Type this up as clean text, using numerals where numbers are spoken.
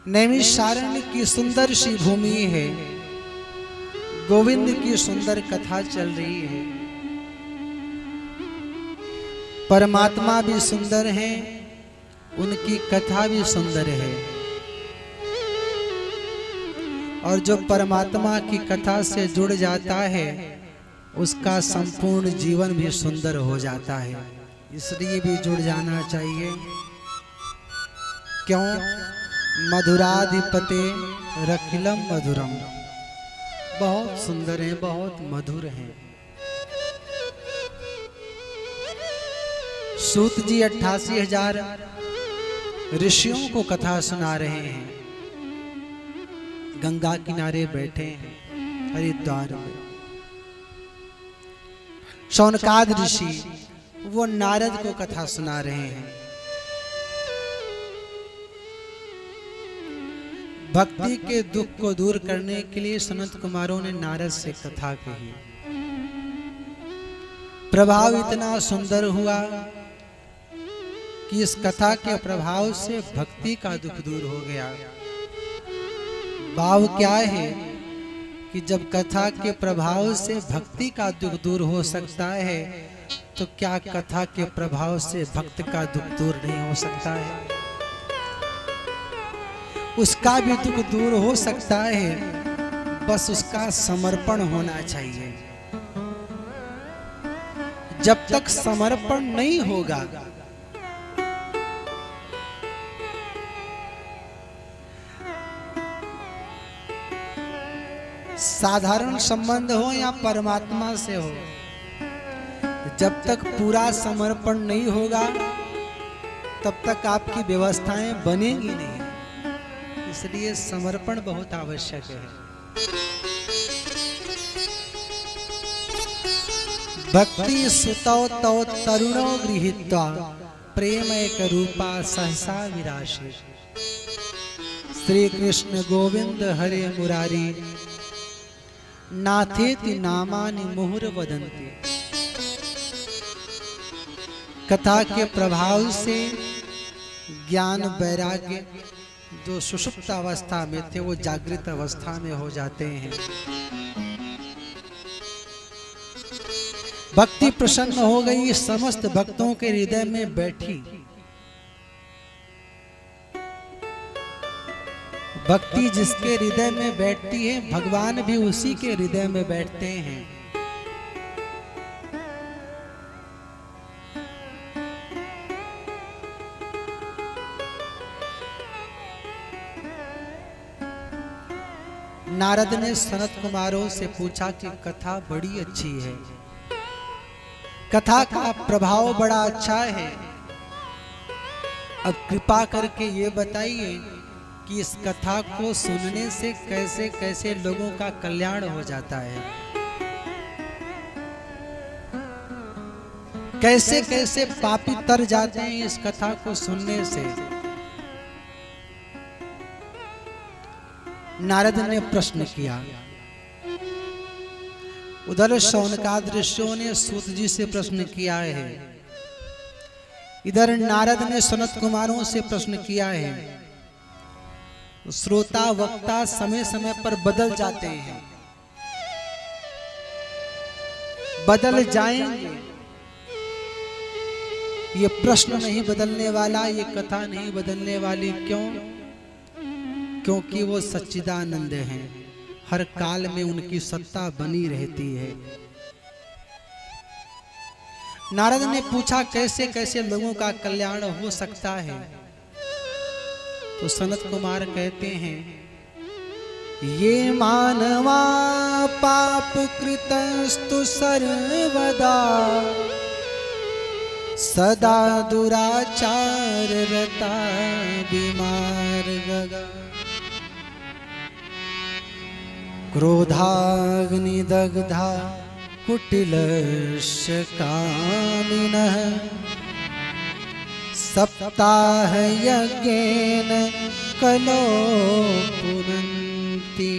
नैमिषारण्य की सुंदर सी भूमि है, गोविंद की सुंदर कथा चल रही है। परमात्मा भी सुंदर हैं, उनकी कथा भी सुंदर है। और जो परमात्मा की कथा से जुड़ जाता है उसका संपूर्ण जीवन भी सुंदर हो जाता है। इसलिए भी जुड़ जाना चाहिए। क्यों? मधुराधिपते रखिलम मधुरम, बहुत सुंदर है, बहुत मधुर है। सूत जी 88,000 ऋषियों को कथा सुना रहे हैं। गंगा किनारे बैठे हैं हरिद्वार में। शौनकाद ऋषि वो नारद को कथा सुना रहे हैं। भक्ति के दुख को दूर करने के लिए सनत कुमारों ने नारद से कथा कही। प्रभाव इतना सुंदर हुआ कि इस कथा के प्रभाव से भक्ति का दुख दूर हो गया। भाव क्या है कि जब कथा के प्रभाव से भक्ति का दुख दूर हो सकता है तो क्या कथा के प्रभाव से भक्त का दुख दूर नहीं हो सकता है? उसका भी दुख दूर हो सकता है, बस उसका समर्पण होना चाहिए। जब तक समर्पण नहीं होगा साधारण संबंध हो या परमात्मा से हो, जब तक पूरा समर्पण नहीं होगा तब तक आपकी व्यवस्थाएं बनेंगी नहीं। इसलिए समर्पण बहुत आवश्यक है। भक्ति सुतौ तौ तरुणो गृहीत्वा प्रेम एक रूपा सहसा विराशे। श्री कृष्ण गोविंद हरे मुरारी नाथेति नामानि मुहुर वदन्ति। कथा के प्रभाव से ज्ञान वैराग्य जो सुषुप्त अवस्था में थे वो जागृत अवस्था में हो जाते हैं। भक्ति प्रसन्न हो गई, समस्त भक्तों के हृदय में बैठी। भक्ति जिसके हृदय में बैठती है भगवान भी उसी के हृदय में बैठते हैं। नारद ने सनत कुमारों से पूछा कि कथा बड़ी अच्छी है, कथा का प्रभाव बड़ा अच्छा है। अब कृपा करके ये बताइए कि इस कथा को सुनने से कैसे कैसे लोगों का कल्याण हो जाता है, कैसे कैसे पापी तर जाते हैं इस कथा को सुनने से। नारद ने प्रश्न किया। उधर शौनकाद ऋषियों ने सूत जी से प्रश्न किया है, इधर नारद ने सनत कुमारों से प्रश्न किया है। श्रोता वक्ता समय समय पर बदल जाते हैं, बदल जाएंगे। ये प्रश्न नहीं बदलने वाला, ये कथा नहीं बदलने वाली। क्यों? क्योंकि वो सच्चिदानंद हैं, हर काल में उनकी सत्ता बनी रहती है। नारद ने पूछा कैसे कैसे लोगों का कल्याण हो सकता है, तो सनत कुमार कहते हैं, ये मानवा पाप कृतस्तु सर्वदा सदा दुराचार रता बीमार गगा। क्रोधाग्निदग्धा कुटिलस्य कामिनः सप्ताह यज्ञेन कलो पुनन्ति।